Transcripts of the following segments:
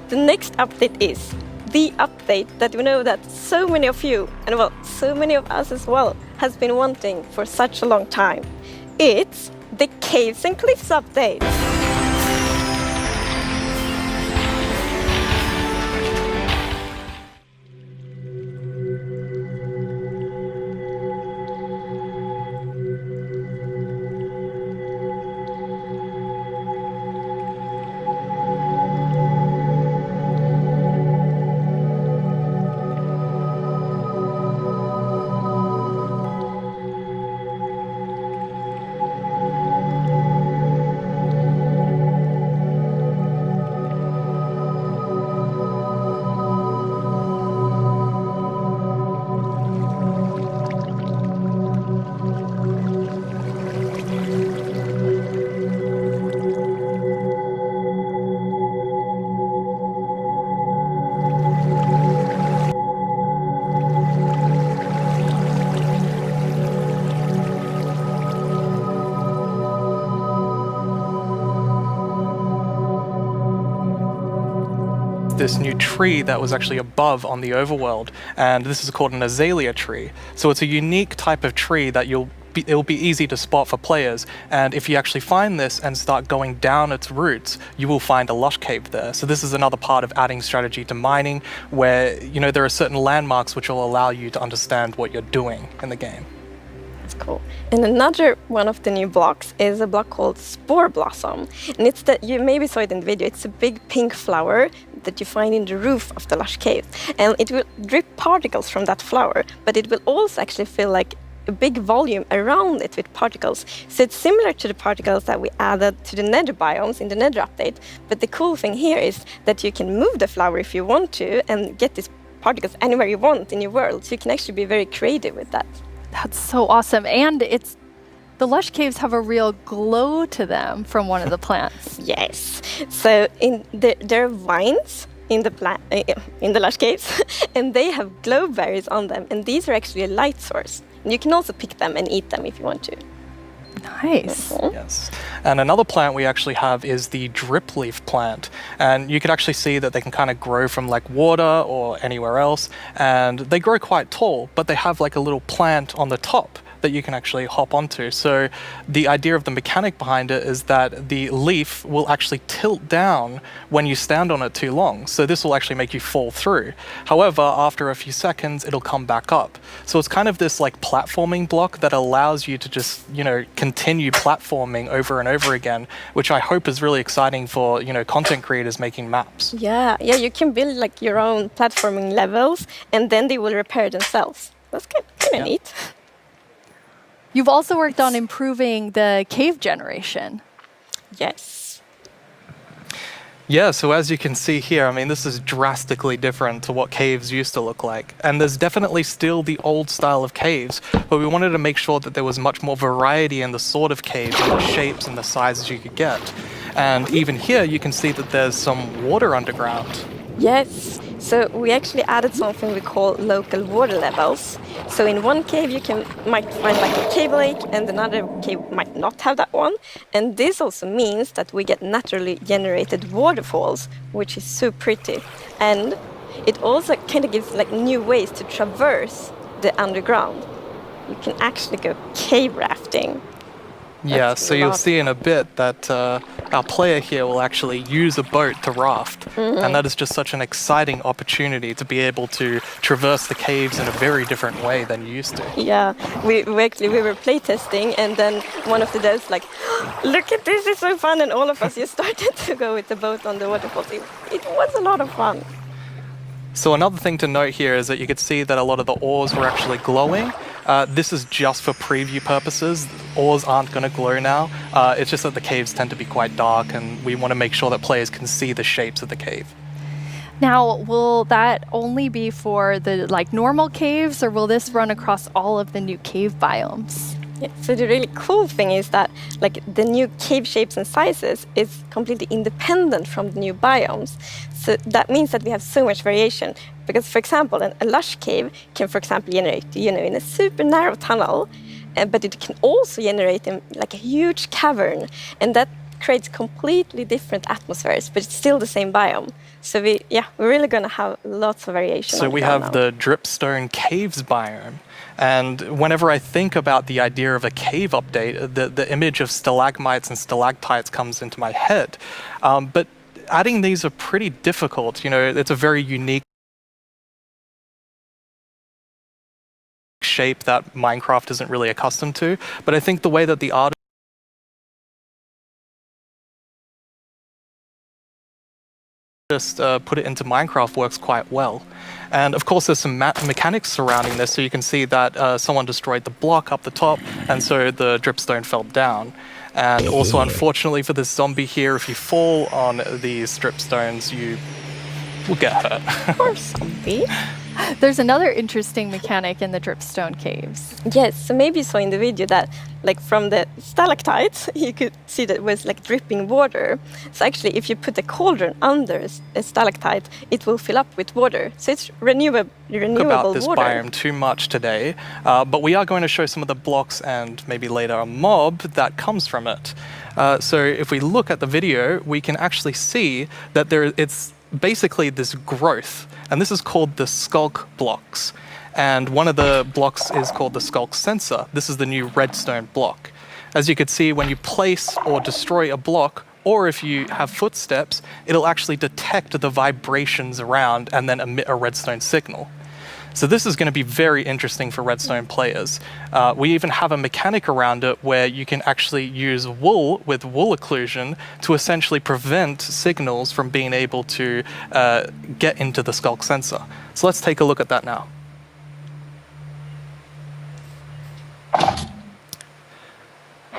The next update is the update that we know that so many of you, and well, so many of us as well, has been wanting for such a long time. It's the Caves and Cliffs update. This new tree that was actually above on the overworld, and this is called an Azalea tree. So it's a unique type of tree that it'll be easy to spot for players, and if you actually find this and start going down its roots, you will find a lush cave there. So this is another part of adding strategy to mining, where there are certain landmarks which will allow you to understand what you're doing in the game. That's cool. And another one of the new blocks is a block called Spore Blossom. And it's that you maybe saw it in the video. It's a big pink flower that you find in the roof of the Lush Caves. And it will drip particles from that flower, but it will also actually feel like a big volume around it with particles. So it's similar to the particles that we added to the nether biomes in the nether update. But the cool thing here is that you can move the flower if you want to and get these particles anywhere you want in your world. So you can actually be very creative with that. That's so awesome. And the Lush Caves have a real glow to them from one of the plants. Yes. So there are vines in the Lush Caves, and they have glowberries on them. And these are actually a light source. And you can also pick them and eat them if you want to. Nice. Yes. And another plant we actually have is the Dripleaf Plant. And you can actually see that they can kind of grow from like water or anywhere else. And they grow quite tall, but they have like a little plant on the top that you can actually hop onto. So the idea of the mechanic behind it is that the leaf will actually tilt down when you stand on it too long. So this will actually make you fall through. However, after a few seconds, it'll come back up. So it's kind of this like platforming block that allows you to just, continue platforming over and over again, which I hope is really exciting for, content creators making maps. Yeah, you can build like your own platforming levels and then they will repair themselves. That's kind of neat. You've also worked on improving the cave generation. Yes. Yeah, so as you can see here, this is drastically different to what caves used to look like. And there's definitely still the old style of caves, but we wanted to make sure that there was much more variety in the sort of caves and the shapes and the sizes you could get. And even here, you can see that there's some water underground. Yes. So we actually added something we call local water levels. So in one cave might find like a cave lake, and another cave might not have that one. And this also means that we get naturally generated waterfalls, which is so pretty. And it also kind of gives like new ways to traverse the underground. You can actually go cave rafting. Yeah, so you'll see in a bit that our player here will actually use a boat to raft. And that is just such an exciting opportunity to be able to traverse the caves in a very different way than you used to. Yeah, we were playtesting, and then one of the devs like, look at this, it's so fun, and all of us just started to go with the boat on the waterfalls. It was a lot of fun. So another thing to note here is that you could see that a lot of the ores were actually glowing. This is just for preview purposes. Ores aren't going to glow now. It's just that the caves tend to be quite dark, and we want to make sure that players can see the shapes of the cave. Now, will that only be for the normal caves, or will this run across all of the new cave biomes? Yeah, so the really cool thing is that like the new cave shapes and sizes is completely independent from the new biomes. So that means that we have so much variation. Because, for example, a lush cave can, for example, generate, in a super narrow tunnel, but it can also generate in like a huge cavern, and that creates completely different atmospheres, but it's still the same biome. So we're really going to have lots of variation. So we have the Dripstone Caves biome. And whenever I think about the idea of a cave update, the image of stalagmites and stalactites comes into my head. But adding these are pretty difficult. It's a very unique shape that Minecraft isn't really accustomed to. But I think the way that the artist put it into Minecraft works quite well. And of course there's some mechanics surrounding this, so you can see that someone destroyed the block up the top, and so the dripstone fell down. And also, unfortunately for this zombie here, if you fall on these dripstones, you will get hurt. Poor zombie. There's another interesting mechanic in the Dripstone Caves. Yes, so maybe you saw in the video that like from the stalactites, you could see that it was like dripping water. So actually, if you put a cauldron under a stalactite, it will fill up with water. So it's renewable about this water. biome too much today, but we are going to show some of the blocks and maybe later a mob that comes from it. So if we look at the video, we can actually see that it's basically this growth, and this is called the Sculk blocks. And one of the blocks is called the Sculk Sensor. This is the new redstone block. As you can see, when you place or destroy a block, or if you have footsteps, it'll actually detect the vibrations around and then emit a redstone signal. So this is going to be very interesting for redstone players. We even have a mechanic around it where you can actually use wool with wool occlusion to essentially prevent signals from being able to get into the Sculk sensor. So let's take a look at that now.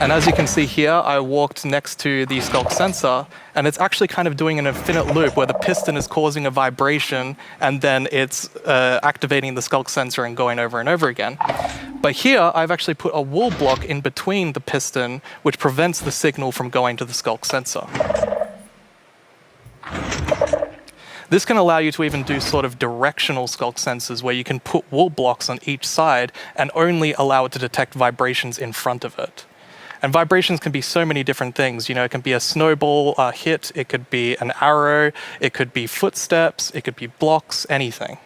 And as you can see here, I walked next to the Sculk sensor, and it's actually kind of doing an infinite loop where the piston is causing a vibration, and then it's activating the Sculk sensor and going over and over again. But here, I've actually put a wool block in between the piston, which prevents the signal from going to the Sculk sensor. This can allow you to even do sort of directional Sculk sensors where you can put wool blocks on each side and only allow it to detect vibrations in front of it. And vibrations can be so many different things. It can be a snowball hit, it could be an arrow, it could be footsteps, it could be blocks, anything.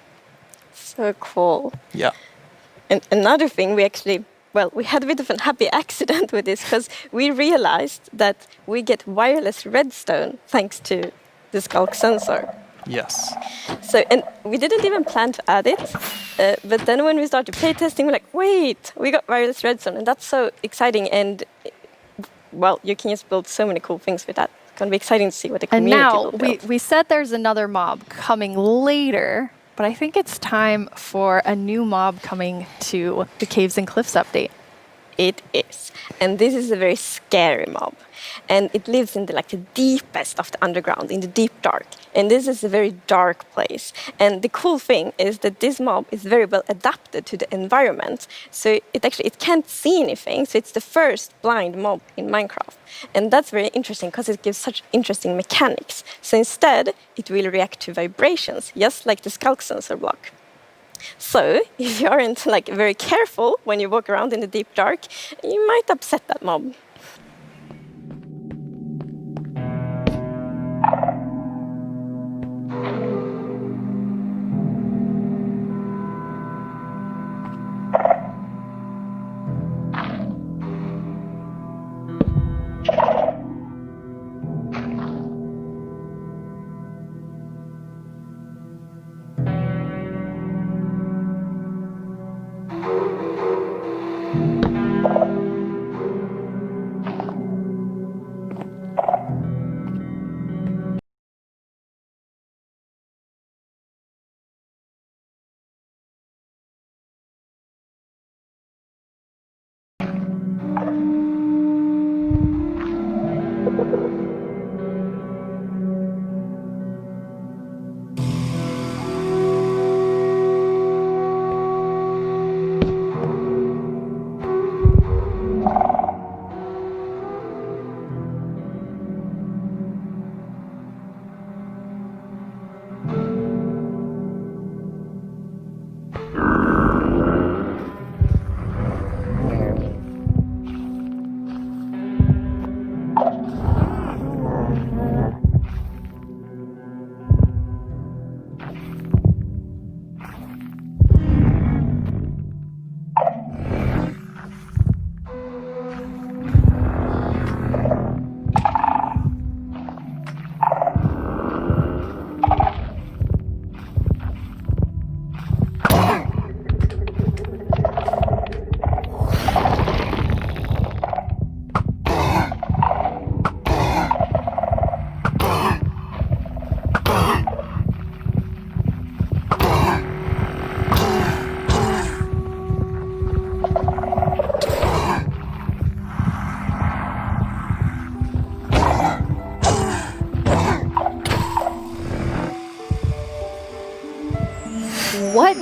So cool. Yeah. And another thing, we had a bit of an happy accident with this, because we realized that we get wireless redstone thanks to the Sculk sensor. Yes. So, and we didn't even plan to add it, but then when we started playtesting, we're like, wait, we got wireless redstone, and that's so exciting. And well, you can just build so many cool things with that. It's going to be exciting to see what the community will build. And now, we said there's another mob coming later, but I think it's time for a new mob coming to the Caves and Cliffs update. It is. And this is a very scary mob. And it lives in the deepest of the underground, in the deep dark. And this is a very dark place. And the cool thing is that this mob is very well adapted to the environment. So it can't see anything. So it's the first blind mob in Minecraft. And that's very interesting because it gives such interesting mechanics. So instead, it will react to vibrations, just like the Sculk sensor block. So if you aren't very careful when you walk around in the deep dark, you might upset that mob.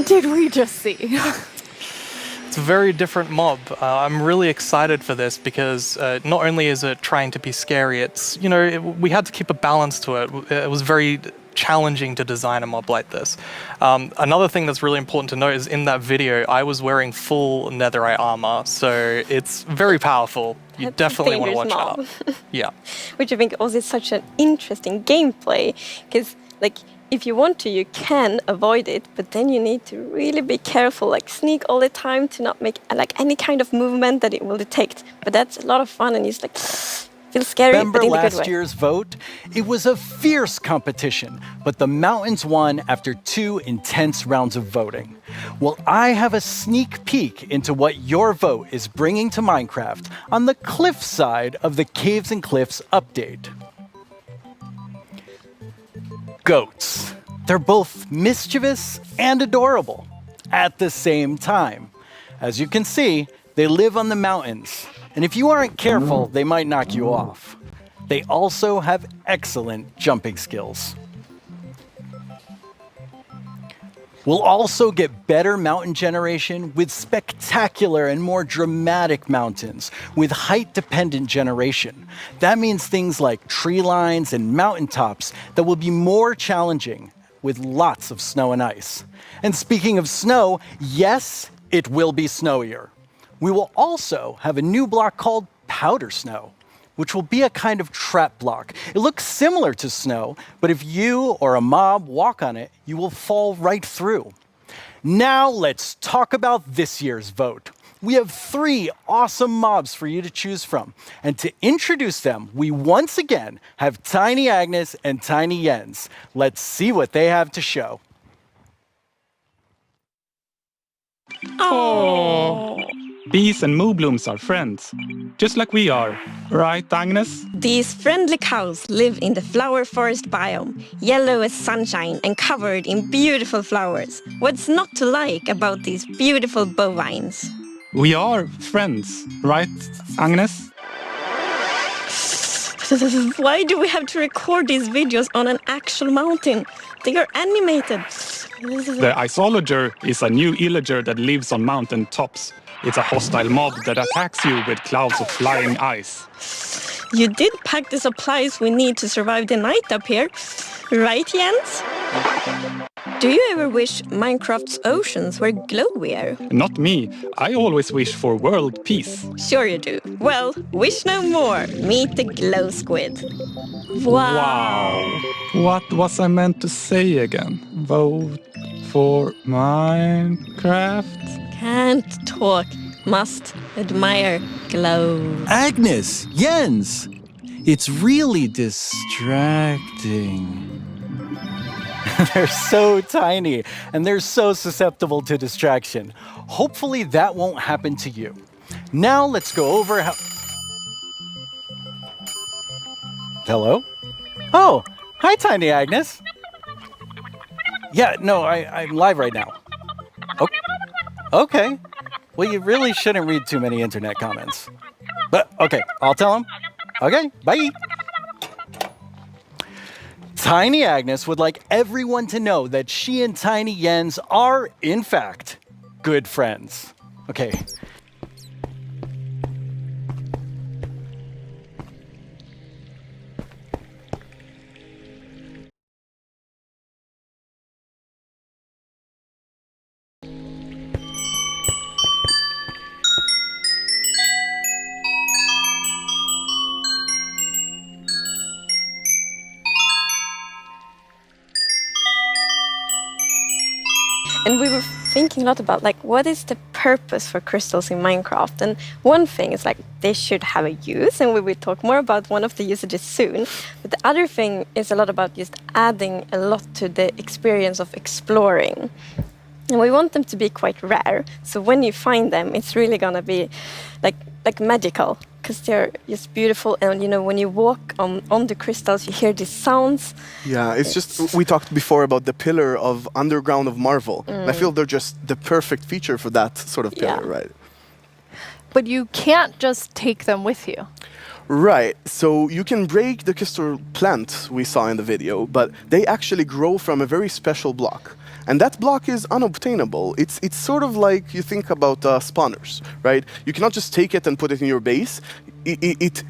did we just see? It's a very different mob. I'm really excited for this because not only is it trying to be scary, it's, we had to keep a balance to it. It was very challenging to design a mob like this. Another thing that's really important to note is in that video, I was wearing full netherite armor, so it's very powerful. You That's definitely want to watch mob. out. Yeah. Which I think also is such an interesting gameplay, because if you want to, you can avoid it, but then you need to really be careful, sneak all the time to not make any kind of movement that it will detect. But that's a lot of fun, and it's feels scary, Remember but in a good last way. year's vote? It was a fierce competition, but the mountains won after 2 intense rounds of voting. Well, I have a sneak peek into what your vote is bringing to Minecraft on the cliff side of the Caves and Cliffs update. Goats. They're both mischievous and adorable at the same time. As you can see, they live on the mountains, and if you aren't careful, they might knock you off. They also have excellent jumping skills. We'll also get better mountain generation with spectacular and more dramatic mountains with height-dependent generation. That means things like tree lines and mountaintops that will be more challenging with lots of snow and ice. And speaking of snow, yes, it will be snowier. We will also have a new block called Powdersnow, which will be a kind of trap block. It looks similar to snow, but if you or a mob walk on it, you will fall right through. Now let's talk about this year's vote. We have 3 awesome mobs for you to choose from. And to introduce them, we once again have Tiny Agnes and Tiny Jens. Let's see what they have to show. Oh. Bees and moonblooms are friends, just like we are. Right, Agnes? These friendly cows live in the flower forest biome, yellow as sunshine and covered in beautiful flowers. What's not to like about these beautiful bovines? We are friends, right, Agnes? Why do we have to record these videos on an actual mountain? They are animated. The Azalea is a new illager that lives on mountain tops. It's a hostile mob that attacks you with clouds of flying ice. You did pack the supplies we need to survive the night up here, right, Jens? Do you ever wish Minecraft's oceans were glowier? Not me. I always wish for world peace. Sure you do. Well, wish no more. Meet the glow squid. Wow. What was I meant to say again? Vote for Minecraft? Can't talk. Must admire glow. Agnes, Jens, it's really distracting. They're so tiny, and they're so susceptible to distraction. Hopefully that won't happen to you. Now let's go over how... Hello? Oh, hi, Tiny Agnes. Yeah, no, I'm live right now. Okay. Well, you really shouldn't read too many internet comments. But, okay, I'll tell him. Okay, bye. Tiny Agnes would like everyone to know that she and Tiny Jens are, in fact, good friends. Okay. And we were thinking a lot about what is the purpose for crystals in Minecraft? And one thing is they should have a use, and we will talk more about one of the usages soon. But the other thing is a lot about just adding a lot to the experience of exploring. And we want them to be quite rare. So when you find them, it's really gonna be like magical, because they're just beautiful. And when you walk on the crystals, you hear these sounds. Yeah, it's just, we talked before about the pillar of underground of Marvel. I feel they're just the perfect feature for that sort of pillar, right? But you can't just take them with you. Right, so you can break the crystal plant we saw in the video, but they actually grow from a very special block. And that block is unobtainable. It's sort of like you think about spawners, right? You cannot just take it and put it in your base. It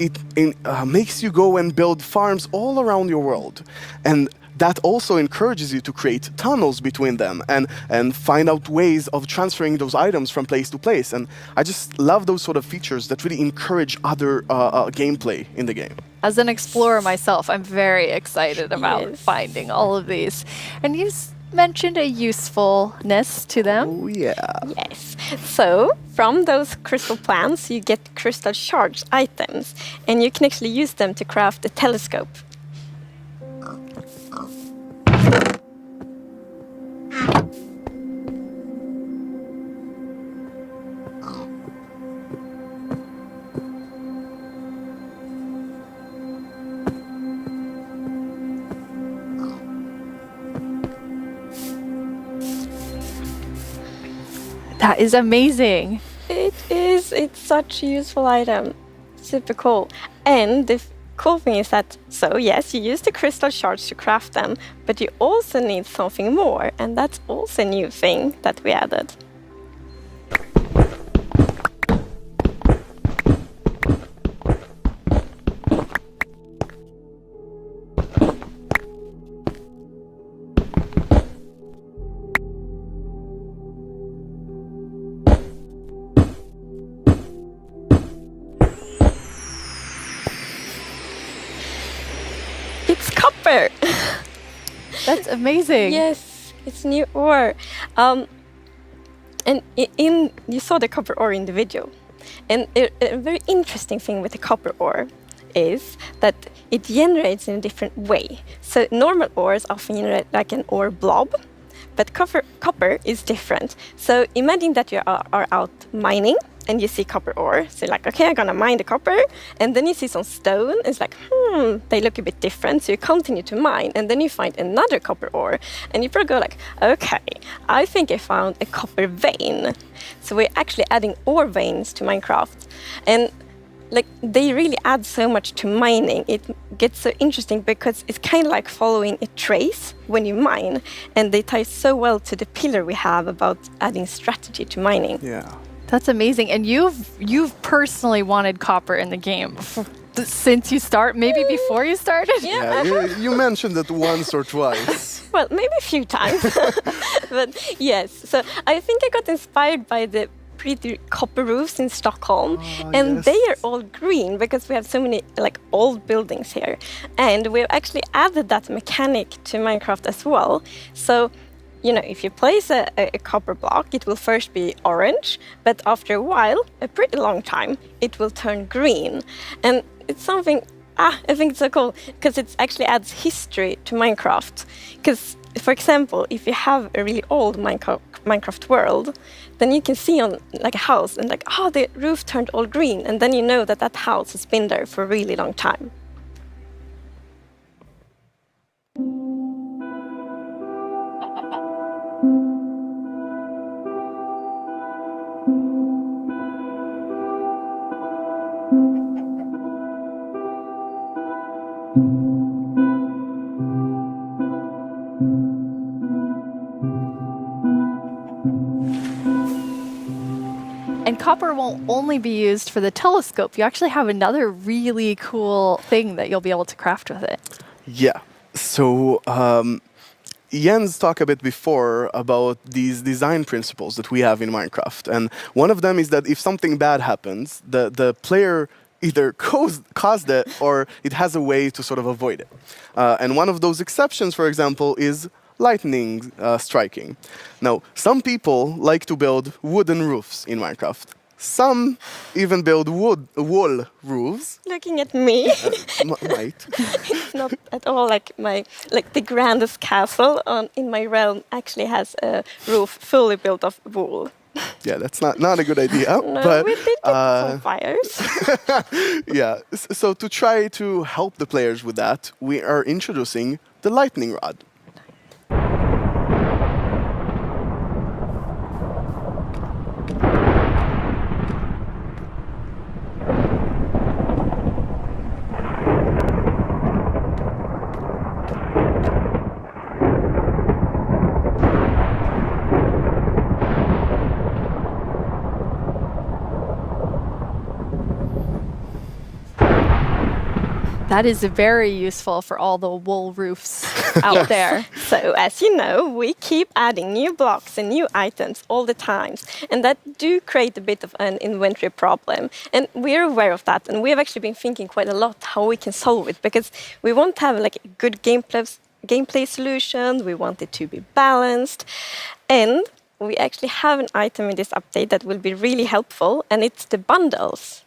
makes you go and build farms all around your world. And that also encourages you to create tunnels between them and find out ways of transferring those items from place to place. And I just love those sort of features that really encourage other gameplay in the game. As an explorer myself, I'm very excited about Yes. finding all of these. And you mentioned a usefulness to them. Oh, yeah. Yes. So from those crystal plants, you get crystal shards items, and you can actually use them to craft a telescope. That is amazing. It is. It's such a useful item. Super cool. And the cool thing is that, so yes, you use the crystal shards to craft them, but you also need something more, and that's also a new thing that we added. It's copper! That's amazing. Yes, it's new ore. And you saw the copper ore in the video. And a very interesting thing with the copper ore is that it generates in a different way. So normal ores often generate like an ore blob, but copper is different. So imagine that you are out mining and you see copper ore. So you're like, okay, I'm gonna mine the copper. And then you see some stone. It's like, they look a bit different. So you continue to mine. And then you find another copper ore. And you probably go like, okay, I think I found a copper vein. So we're actually adding ore veins to Minecraft. And like they really add so much to mining. It gets so interesting because it's kind of like following a trace when you mine. And they tie so well to the pillar we have about adding strategy to mining. Yeah. That's amazing. And you've personally wanted copper in the game since you start, maybe before you started? Yeah. You mentioned it once or twice. Well, maybe a few times. But yes, so I think I got inspired by the pretty copper roofs in Stockholm. And yes. they are all green because we have so many like old buildings here. And we've actually added that mechanic to Minecraft as well. So you know, if you place a copper block, it will first be orange, but after a while, a pretty long time, it will turn green. And it's something, I think it's so cool, because it actually adds history to Minecraft. Because, for example, if you have a really old Minecraft world, then you can see on like a house and like, oh, the roof turned all green. And then you know that that house has been there for a really long time. And copper won't only be used for the telescope. You actually have another really cool thing that you'll be able to craft with it. Yeah. So Jens talked a bit before about these design principles that we have in Minecraft. And one of them is that if something bad happens, the player either caused it or it has a way to sort of avoid it. And one of those exceptions, for example, is lightning striking. Now, some people like to build wooden roofs in Minecraft. Some even build wall roofs. Looking at me, Right. it's not at all like the grandest castle in my realm actually has a roof fully built of wool. Yeah, that's not a good idea. No, but we did get some fires. yeah, so to try to help the players with that, we are introducing the lightning rod. That is very useful for all the wool roofs out there. So, as you know, we keep adding new blocks and new items all the time, and that do create a bit of an inventory problem. And we're aware of that, and we have actually been thinking quite a lot how we can solve it, because we want to have like a good gameplay solution, we want it to be balanced, and we actually have an item in this update that will be really helpful, and it's the bundles.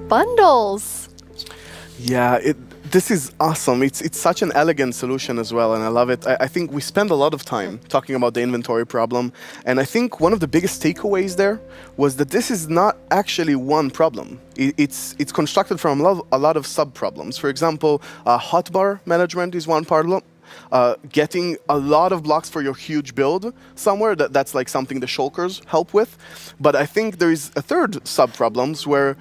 Bundles. Yeah, this is awesome. It's such an elegant solution as well, and I love it. I think we spend a lot of time talking about the inventory problem, and I think one of the biggest takeaways there was that this is not actually one problem. It's constructed from a lot of sub-problems. For example, hotbar management is one problem. Getting a lot of blocks for your huge build somewhere, that's like something the shulkers help with. But I think there is a third sub-problems where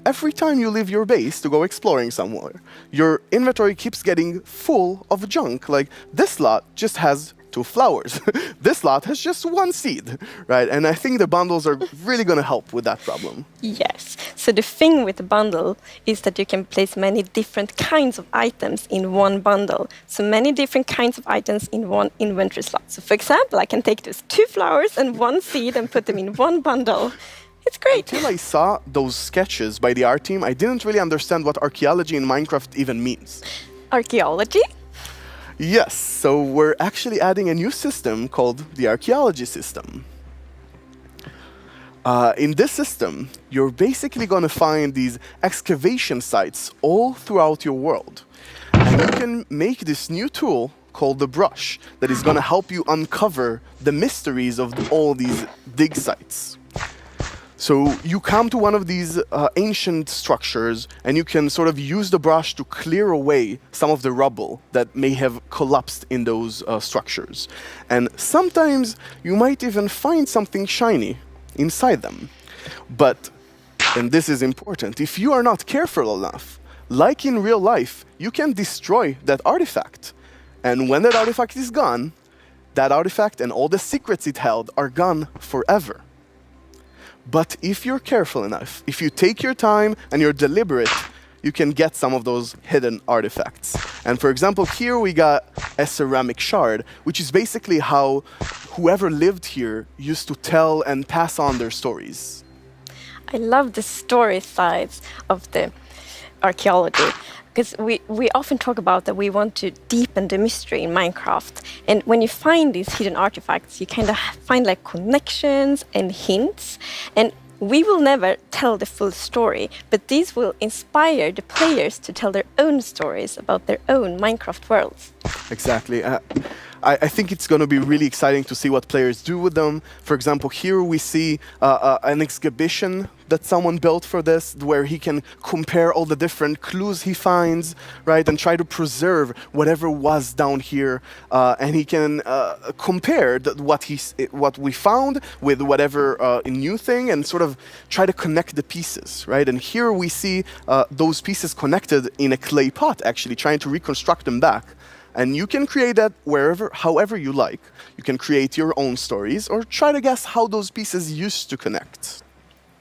every time you leave your base to go exploring somewhere, your inventory keeps getting full of junk. Like, this lot just has 2 flowers. This lot has just 1 seed, right? And I think the bundles are really going to help with that problem. Yes. So the thing with the bundle is that you can place many different kinds of items in one bundle. So many different kinds of items in one inventory slot. So for example, I can take those 2 flowers and 1 seed and put them in one bundle. It's great. Until I saw those sketches by the art team, I didn't really understand what archaeology in Minecraft even means. Archaeology? Yes, so we're actually adding a new system called the Archaeology system. In this system, you're basically going to find these excavation sites all throughout your world. And you can make this new tool called the brush that is going to help you uncover the mysteries of all these dig sites. So you come to one of these ancient structures, and you can sort of use the brush to clear away some of the rubble that may have collapsed in those structures. And sometimes you might even find something shiny inside them. But, and this is important, if you are not careful enough, like in real life, you can destroy that artifact. And when that artifact is gone, that artifact and all the secrets it held are gone forever. But if you're careful enough, if you take your time and you're deliberate, you can get some of those hidden artifacts. And for example, here we got a ceramic shard, which is basically how whoever lived here used to tell and pass on their stories. I love the story sides of the archaeology, because we often talk about that we want to deepen the mystery in Minecraft. And when you find these hidden artifacts, you kind of find like connections and hints. And we will never tell the full story, but these will inspire the players to tell their own stories about their own Minecraft worlds. Exactly. I think it's going to be really exciting to see what players do with them. For example, here we see an exhibition that someone built for this, where he can compare all the different clues he finds, right, and try to preserve whatever was down here, and he can compare what we found with whatever new thing, and sort of try to connect the pieces, right? And here we see those pieces connected in a clay pot, actually trying to reconstruct them back. And you can create that however you like. You can create your own stories or try to guess how those pieces used to connect.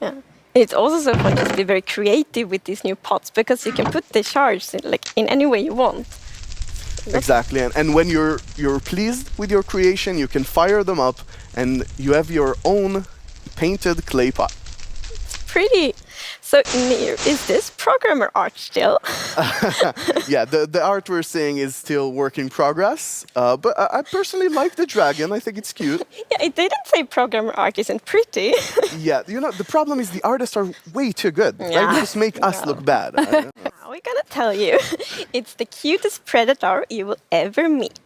Yeah. It's also so fun to be very creative with these new pots, because you can put the shards in any way you want. Exactly, and when you're pleased with your creation, you can fire them up, and you have your own painted clay pot. Pretty. So, Nir, is this programmer art still? Yeah, the art we're seeing is still work in progress, but I personally like the dragon. I think it's cute. Yeah, it didn't say programmer art isn't pretty. Yeah, you know, the problem is the artists are way too good. Right? Yeah. They just make us look bad. Now we're gonna tell you, it's the cutest predator you will ever meet.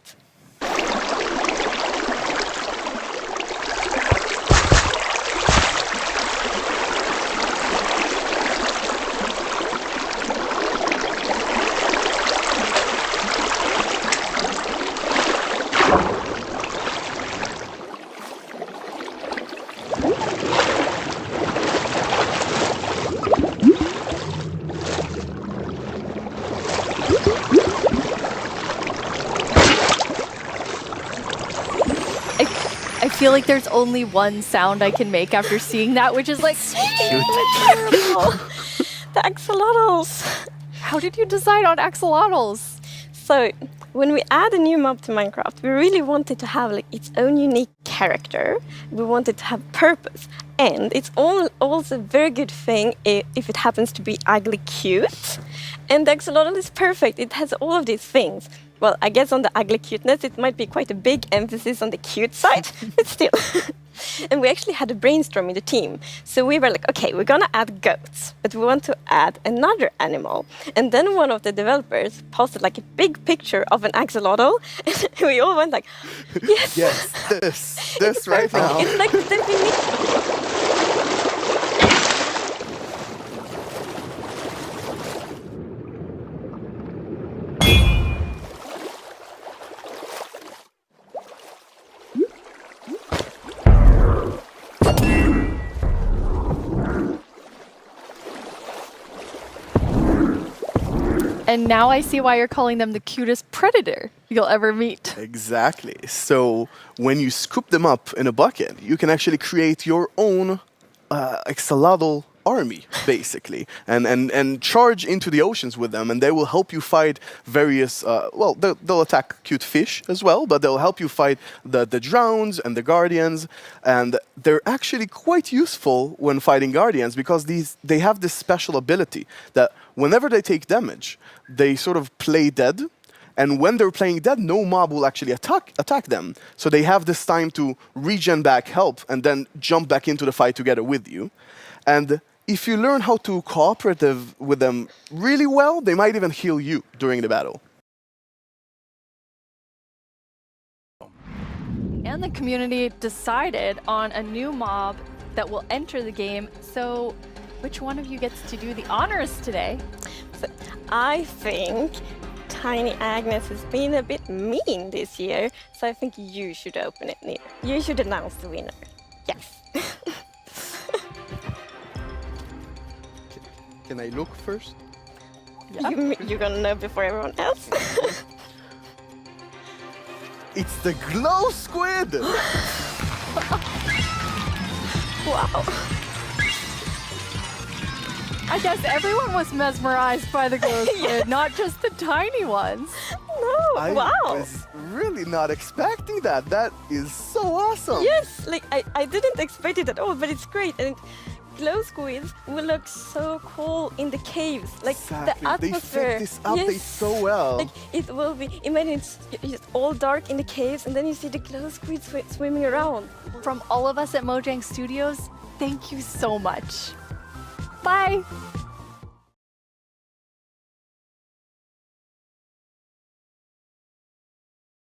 I feel like there's only one sound I can make after seeing that, which is like, Terrible. The axolotls. how did you decide on axolotls? So, when we add a new mob to Minecraft, we really wanted to have like its own unique character. We wanted to have purpose. And it's also a very good thing if it happens to be ugly cute. And the axolotl is perfect. It has all of these things. Well, I guess on the ugly cuteness, it might be quite a big emphasis on the cute side, but still. And we actually had a brainstorm in the team. So we were like, okay, we're gonna add goats, but we want to add another animal. And then one of the developers posted like a big picture of an axolotl, and we all went like, yes, Yes, this right perfect. now. It's like the definition. And now I see why you're calling them the cutest predator you'll ever meet. Exactly. So when you scoop them up in a bucket, you can actually create your own axolotl army, basically, and charge into the oceans with them, and they will help you fight various. Well, they'll attack cute fish as well, but they'll help you fight the drowns and the guardians, and they're actually quite useful when fighting guardians because they have this special ability that whenever they take damage, they sort of play dead. And when they're playing dead, no mob will actually attack them. So they have this time to regen back help and then jump back into the fight together with you. And if you learn how to cooperate with them really well, they might even heal you during the battle. And the community decided on a new mob that will enter the game. So which one of you gets to do the honors today? So I think Tiny Agnes has been a bit mean this year, so I think you should open it, Nir. You should announce the winner. Yes. Can I look first? You're gonna know before everyone else. It's the glow squid! Wow. I guess everyone was mesmerized by the glow squid, not just the tiny ones. No, I wow. was really not expecting that. That is so awesome. Yes, like I didn't expect it at all, but it's great. And glow squids will look so cool in the caves. Like Exactly. the atmosphere. They fit this update so well. Like it will be, imagine it's just all dark in the caves and then you see the glow squids swimming around. From all of us at Mojang Studios, thank you so much. Bye.